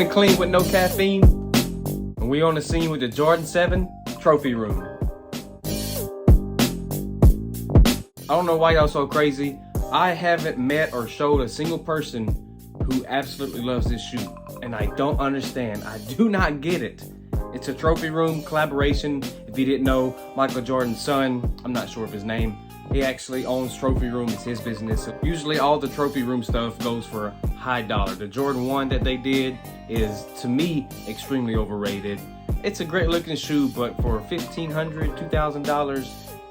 and clean with no caffeine. And we on the scene with the Jordan 7 trophy room. I don't know why y'all so crazy. I haven't met or showed a single person who absolutely loves this shoe. And I don't understand. I do not get it. It's a trophy room collaboration. If you didn't know, Michael Jordan's son, I'm not sure of his name, he actually owns Trophy Room. It's his business. Usually all the Trophy Room stuff goes for high dollar. The Jordan 1 that they did is, to me, extremely overrated. It's a great looking shoe, but for $1,500, $2,000,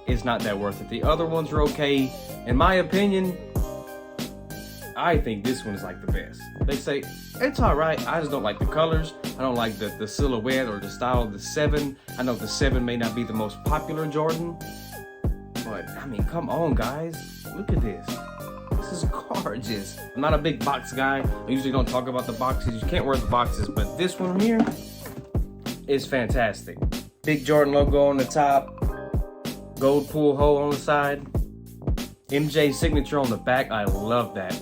it's not that worth it. The other ones are okay. In my opinion, I think this one is like the best. They say, it's all right. I just don't like the colors. I don't like the silhouette or the style of the 7. I know the 7 may not be the most popular Jordan, but I mean, come on, guys. Look at this. This is gorgeous. I'm not a big box guy. I usually don't talk about the boxes. You can't wear the boxes, but this one here is fantastic. Big Jordan logo on the top. Gold pull hole on the side. MJ signature on the back. I love that.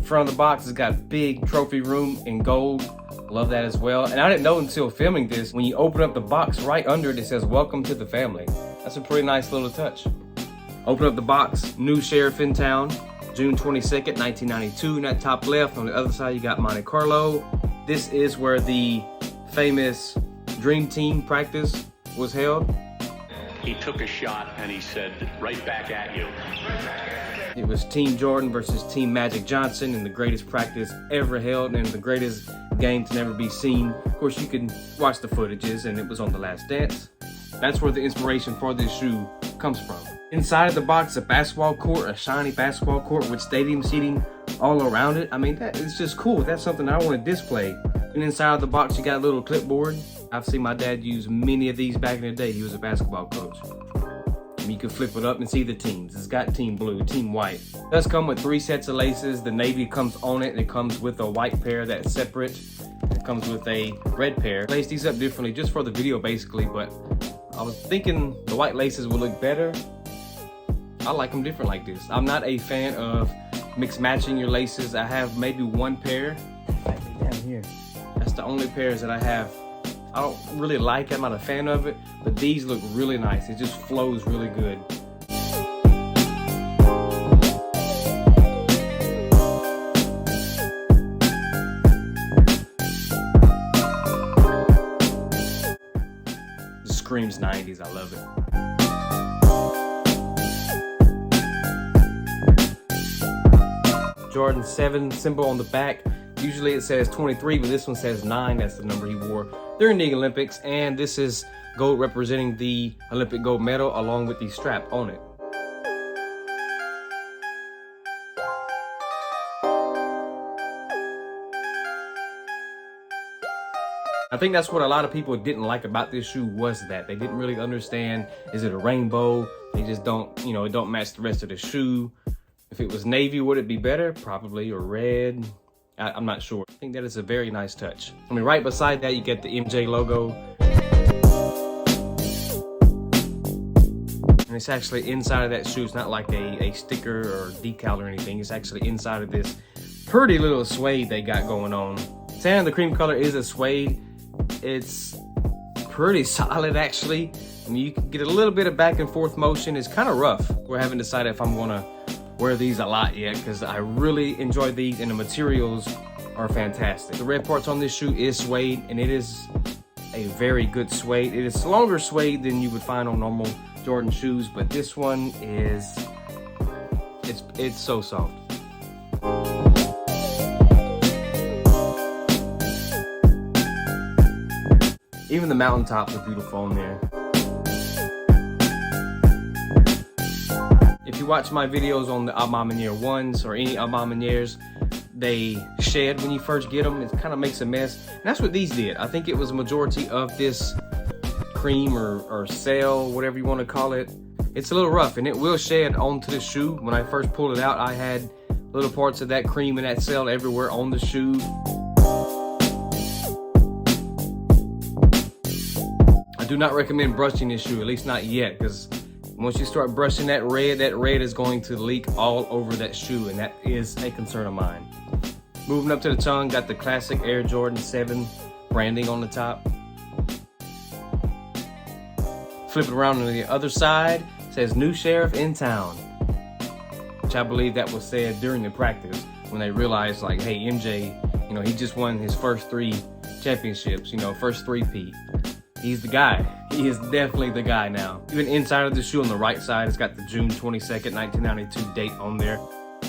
Front of the box has got big Trophy Room in gold. Love that as well. And I didn't know until filming this, when you open up the box, right under it, it says welcome to the family. That's a pretty nice little touch. Open up the box, new sheriff in town, June 22nd, 1992. In that top left, on the other side, you got Monte Carlo. This is where the famous Dream Team practice was held. He took a shot and he said, right back at you. It was Team Jordan versus Team Magic Johnson in the greatest practice ever held and the greatest game to never be seen. Of course, you can watch the footages, and it was on The Last Dance. That's where the inspiration for this shoe comes from. Inside of the box, a basketball court, a shiny basketball court with stadium seating all around it. I mean, that is just cool. That's something I want to display. And inside of the box, you got a little clipboard. I've seen my dad use many of these back in the day. He was a basketball coach. And you can flip it up and see the teams. It's got team blue, team white. It does come with 3 sets of laces. The navy comes on it, and it comes with a white pair that's separate. It comes with a red pair. Lace these up differently just for the video basically, but I was thinking the white laces would look better. I like them different like this. I'm not a fan of mix matching your laces. I have maybe 1 pair. Down here. That's the only pairs that I have. I don't really like it. I'm not a fan of it, but these look really nice. It just flows really good. It screams 90s. I love it. Jordan 7 symbol on the back. Usually it says 23, but this one says 9. That's the number he wore during the Olympics. And this is gold representing the Olympic gold medal along with the strap on it. I think that's what a lot of people didn't like about this shoe, was that they didn't really understand, is it a rainbow? They just don't, you know, it don't match the rest of the shoe. If it was navy, would it be better? Probably, or red. I'm not sure. I think that is a very nice touch. I mean, right beside that, you get the MJ logo. And it's actually inside of that shoe. It's not like a sticker or decal or anything. It's actually inside of this pretty little suede they got going on. Saying the cream color is a suede. It's pretty solid, actually. I mean, you can get a little bit of back and forth motion. It's kind of rough. We haven't decided if I'm gonna wear these a lot yet, because I really enjoy these and the materials are fantastic. The red parts on this shoe is suede, and it is a very good suede. It is longer suede than you would find on normal Jordan shoes, but this one is, it's so soft. Even the mountaintops are beautiful on there. If you watch my videos on the A Ma Maniére 1s or any A Ma Manières, they shed when you first get them. It kind of makes a mess. And that's what these did. I think it was a majority of this cream or sail, whatever you want to call it. It's a little rough and it will shed onto the shoe. When I first pulled it out, I had little parts of that cream and that sail everywhere on the shoe. I do not recommend brushing this shoe, at least not yet, because once you start brushing that red is going to leak all over that shoe, and that is a concern of mine. Moving up to the tongue, got the classic Air Jordan 7 branding on the top. Flip it around on the other side, says new sheriff in town. Which I believe that was said during the practice when they realized, like, hey, MJ, you know, he just won his first 3 championships, you know, first 3-peat. He's the guy. He is definitely the guy now. Even inside of the shoe on the right side, it's got the June 22nd, 1992 date on there.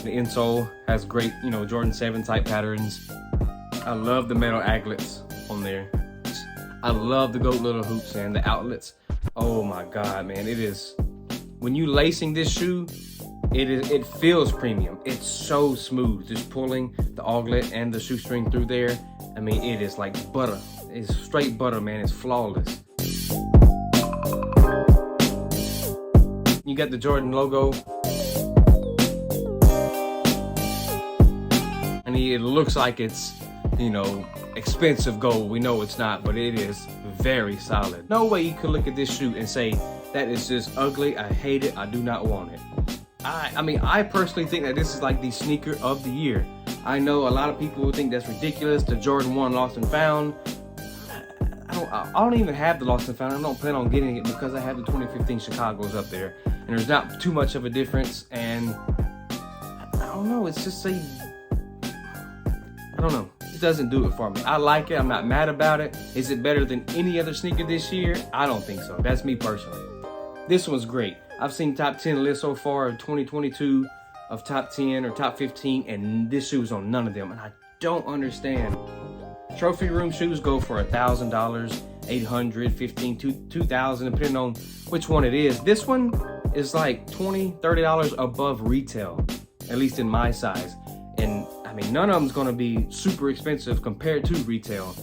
The insole has great, you know, Jordan 7 type patterns. I love the metal aglets on there. I love the goat little hoops and the outlets. Oh my God, man, it is, when you lacing this shoe, it feels premium. It's so smooth, just pulling the auglet and the shoestring through there. I mean, it is like butter. It's straight butter, man. It's flawless. You got the Jordan logo. And it looks like it's, you know, expensive gold. We know it's not, but it is very solid. No way you could look at this shoe and say, that is just ugly, I hate it, I do not want it. I mean, I personally think that this is like the sneaker of the year. I know a lot of people would think that's ridiculous, the Jordan 1 Lost and Found. I don't even have the Lost and Found. I don't plan on getting it because I have the 2015 Chicago's up there. And there's not too much of a difference, and I don't know, it's just I don't know. It doesn't do it for me. I like it. I'm not mad about it. Is it better than any other sneaker this year? I don't think so. That's me personally. This one's great. I've seen top 10 lists so far of 2022 of top 10 or top 15, and this shoe's on none of them, and I don't understand. Trophy room shoes go for $1,000, $800, $1,500, $2,000, depending on which one it is. This one is like $20, $30 above retail, at least in my size. And I mean, none of them's gonna be super expensive compared to retail.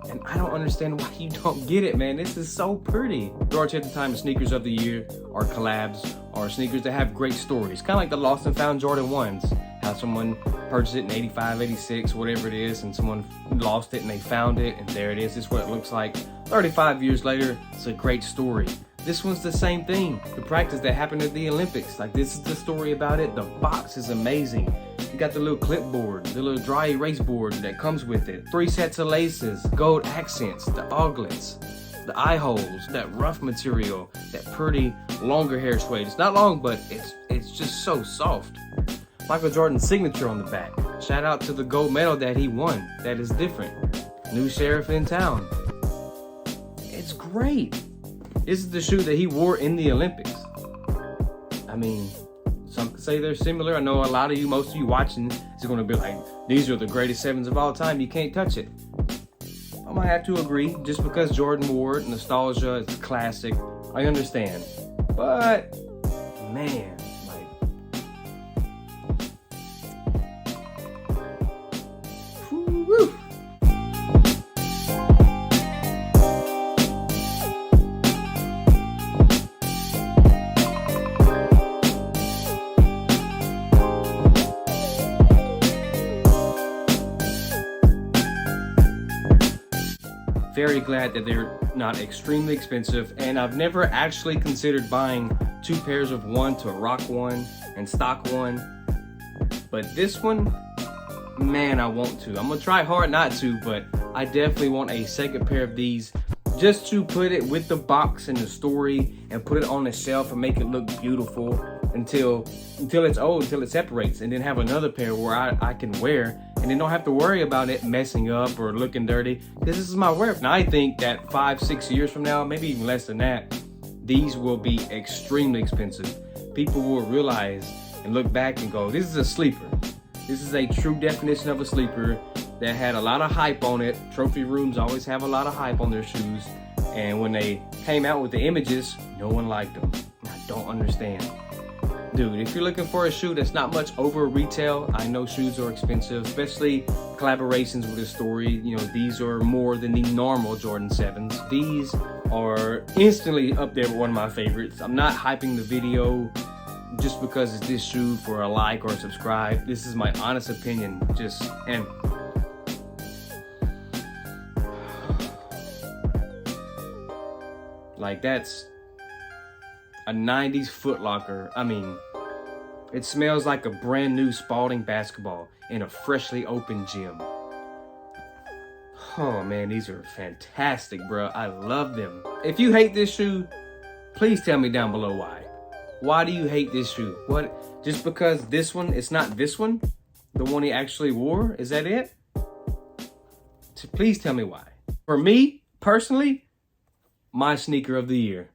And I don't understand why you don't get it, man. This is so pretty. Majority of the time, the sneakers of the year are collabs or sneakers that have great stories. Kind of like the Lost and Found Jordan 1s. How someone purchased it in 85, 86, whatever it is, and someone lost it and they found it, and there it is. This is what it looks like. 35 years later, it's a great story. This one's the same thing. The practice that happened at the Olympics. Like, this is the story about it. The box is amazing. You got the little clipboard, the little dry erase board that comes with it. 3 sets of laces, gold accents, the auglets, the eye holes, that rough material, that pretty longer hair suede. It's not long, but it's just so soft. Michael Jordan's signature on the back. Shout out to the gold medal that he won. That is different. New sheriff in town. It's great. This is the shoe that he wore in the Olympics. I mean, some could say they're similar. I know a lot of you, most of you watching, is going to be like, these are the greatest 7s of all time. You can't touch it. I might have to agree. Just because Jordan wore it, nostalgia, it's classic. I understand. But, man, like, whew. Very glad that they're not extremely expensive, and I've never actually considered buying 2 pairs of one to rock one and stock one, but this one, man, I want to. I'm gonna try hard not to, but I definitely want a second pair of these just to put it with the box and the story and put it on the shelf and make it look beautiful until it's old, until it separates, and then have another pair where I can wear and then don't have to worry about it messing up or looking dirty, because this is my wear. Now I think that 5-6 years from now, maybe even less than that, these will be extremely expensive. People will realize and look back and go, this is a sleeper. This is a true definition of a sleeper that had a lot of hype on it. Trophy rooms always have a lot of hype on their shoes, and when they came out with the images, no one liked them. I don't understand. Dude, if you're looking for a shoe that's not much over retail, I know shoes are expensive, especially collaborations with a story. You know, these are more than the normal Jordan 7s. These are instantly up there with one of my favorites. I'm not hyping the video just because it's this shoe for a like or a subscribe. This is my honest opinion. And like, that's a 90s Foot Locker. I mean, It smells like a brand new Spalding basketball in a freshly opened gym. Oh man, these are fantastic, bro. I love them. If you hate this shoe, please tell me down below why. Why do you hate this shoe? What? Just because this one, it's not this one? The one he actually wore? Is that it? Please tell me why. For me, personally, my sneaker of the year,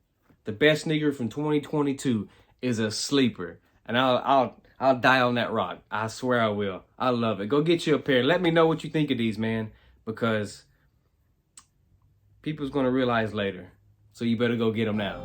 the best sneaker from 2022 is a sleeper. And I'll die on that rock. I swear I will. I love it. Go get you a pair. Let me know what you think of these, man. Because people's going to realize later. So you better go get them now.